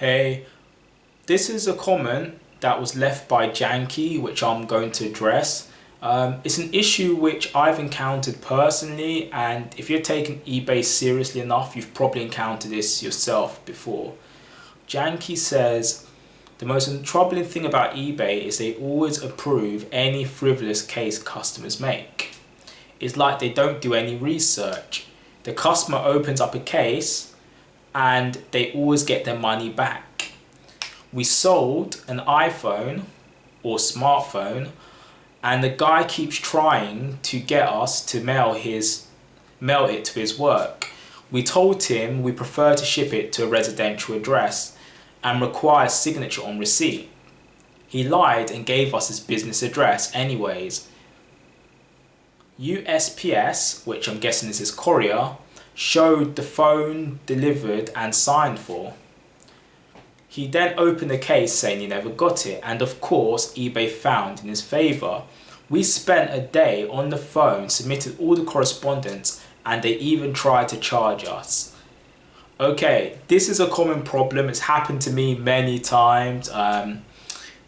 Hey, this is a comment that was left by Janky, which I'm going to address. It's an issue which I've encountered personally, and if you're taking eBay seriously enough, you've probably encountered this yourself before. Janky says, the most troubling thing about eBay is they always approve any frivolous case customers make. It's like they don't do any research. The customer opens up a case and they always get their money back. We sold an iPhone or smartphone, and the guy keeps trying to get us to mail it to his work. We told him we prefer to ship it to a residential address and require signature on receipt. He lied and gave us his business address anyways. USPS, which I'm guessing is his courier, showed the phone delivered and signed for. He then opened the case saying he never got it, and of course eBay found in his favour. We spent a day on the phone, submitted all the correspondence, and they even tried to charge us. Okay, this is a common problem. It's happened to me many times.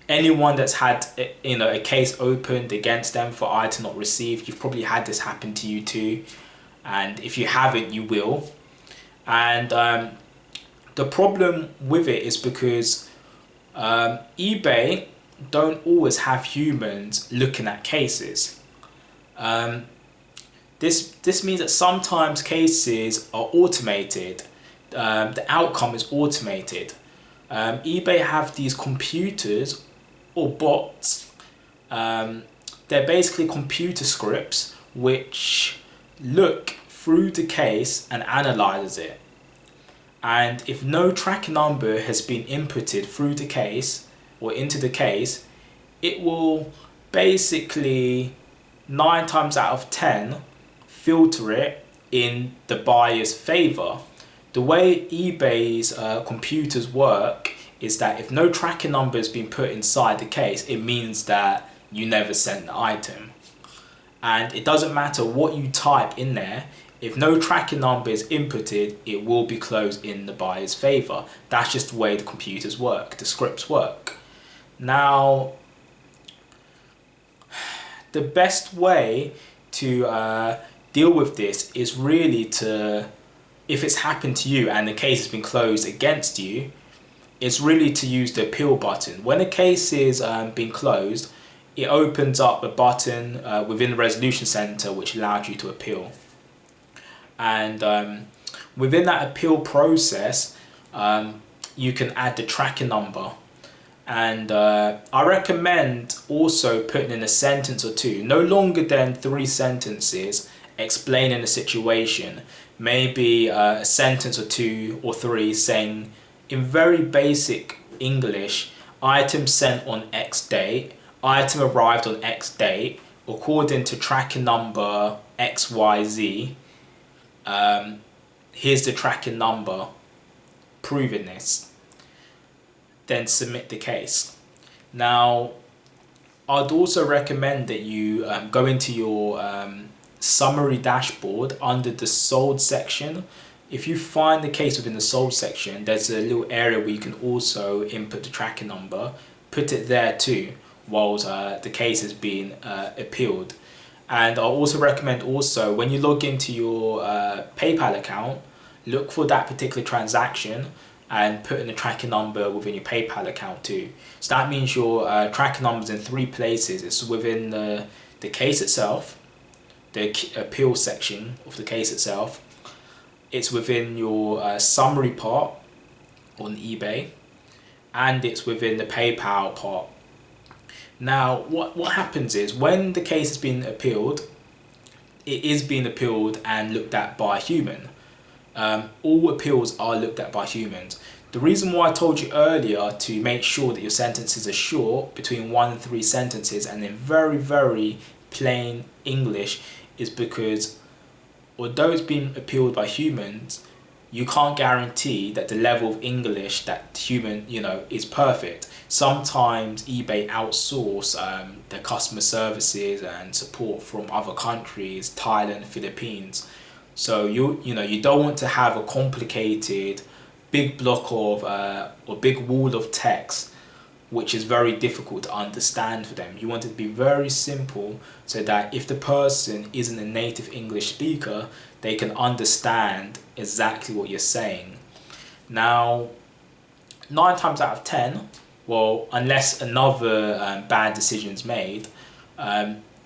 Anyone that's had a case opened against them for item not received, you've probably had this happen to you too, and if you haven't, you will. And the problem with it is because eBay don't always have humans looking at cases. This means that sometimes cases are automated. The outcome is automated. eBay have these computers or bots. They're basically computer scripts which look through the case and analyzes it. And if no tracking number has been inputted through the case or into the case, it will basically 9 times out of 10 filter it in the buyer's favor. The way eBay's computers work is that if no tracking number has been put inside the case, it means that you never sent the item. And it doesn't matter what you type in there. If no tracking number is inputted, it will be closed in the buyer's favor. That's just the way the computers work, the scripts work. Now, the best way to deal with this is really to, if it's happened to you and the case has been closed against you, it's really to use the appeal button. When a case is been closed, it opens up a button within the resolution center which allows you to appeal. And within that appeal process, you can add the tracking number. And I recommend also putting in a sentence or two, no longer than 3 sentences explaining the situation. Maybe a sentence or 2 or 3 saying, in very basic English, item sent on X date, item arrived on X date, according to tracking number XYZ. Here's the tracking number proving this. Then submit the case. Now, I'd also recommend that you go into your summary dashboard under the sold section. If you find the case within the sold section, there's a little area where you can also input the tracking number. Put it there too, whilst the case is being appealed. And I also recommend also when you log into your PayPal account, look for that particular transaction and put in the tracking number within your PayPal account too. So that means your tracking number is in 3 places. It's within the case itself, the appeal section of the case itself. It's within your summary part on eBay, and it's within the PayPal part. Now, what happens is when the case has been appealed, it is being appealed and looked at by a human. All appeals are looked at by humans. The reason why I told you earlier to make sure that your sentences are short, between 1 and 3 sentences, and in very, very plain English, is because although it's being appealed by humans, you can't guarantee that the level of English that human, is perfect. Sometimes eBay outsource their customer services and support from other countries, Thailand, Philippines. So you don't want to have a complicated big block of or big wall of text which is very difficult to understand for them. You want it to be very simple so that if the person isn't a native English speaker, they can understand exactly what you're saying. Now, 9 times out of 10, well, unless another bad decision's made,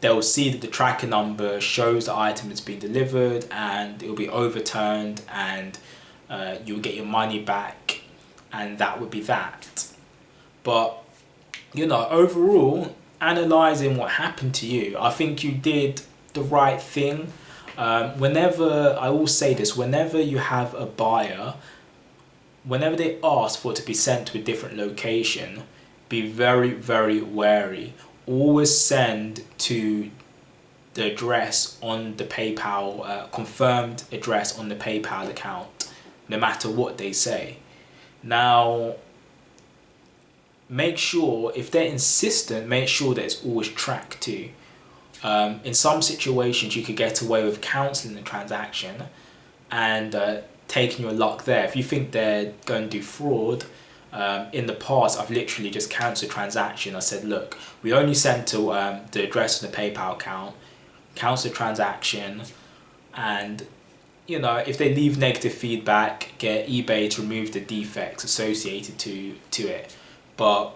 they'll see that the tracker number shows the item has been delivered and it'll be overturned, and you'll get your money back, and that would be that. But, you know, overall, analysing what happened to you, I think you did the right thing. Whenever, I will say this, whenever you have a buyer, whenever they ask for it to be sent to a different location, be very, very wary. Always send to the address on the PayPal, confirmed address on the PayPal account, no matter what they say. Now, make sure, if they're insistent, make sure that it's always tracked too. In some situations, you could get away with cancelling the transaction and taking your luck there. If you think they're going to do fraud, in the past, I've literally just cancelled a transaction. I said, look, we only sent to the address of the PayPal account, cancel the transaction, and you know, if they leave negative feedback, get eBay to remove the defects associated to it. But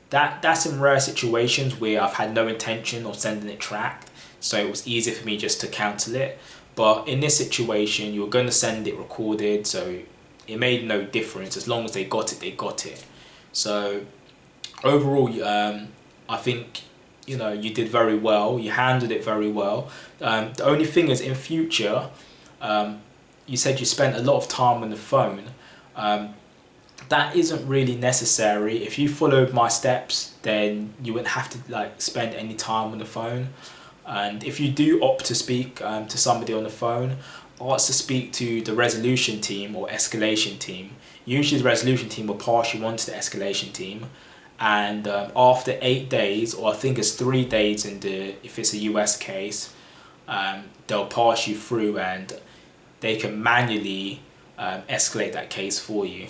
that's in rare situations where I've had no intention of sending it tracked, so it was easy for me just to cancel it. But in this situation, you're going to send it recorded, so it made no difference. As long as they got it, they got it. So overall, I think, you know, you did very well. You handled it very well. The only thing is, in future, you said you spent a lot of time on the phone. That isn't really necessary. If you followed my steps, then you wouldn't have to like spend any time on the phone. And if you do opt to speak to somebody on the phone, ask to speak to the resolution team or escalation team. Usually the resolution team will pass you on to the escalation team, and after 8 days, or I think it's 3 days if it's a US case, they'll pass you through and they can manually escalate that case for you.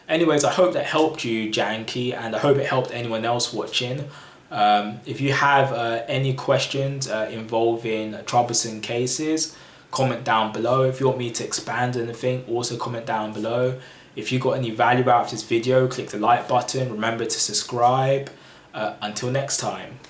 Anyways, I hope that helped you, Janky, and I hope it helped anyone else watching. If you have any questions involving troublesome cases, comment down below. If you want me to expand anything, also comment down below. If you got any value out of this video, click the like button. Remember to subscribe. Until next time.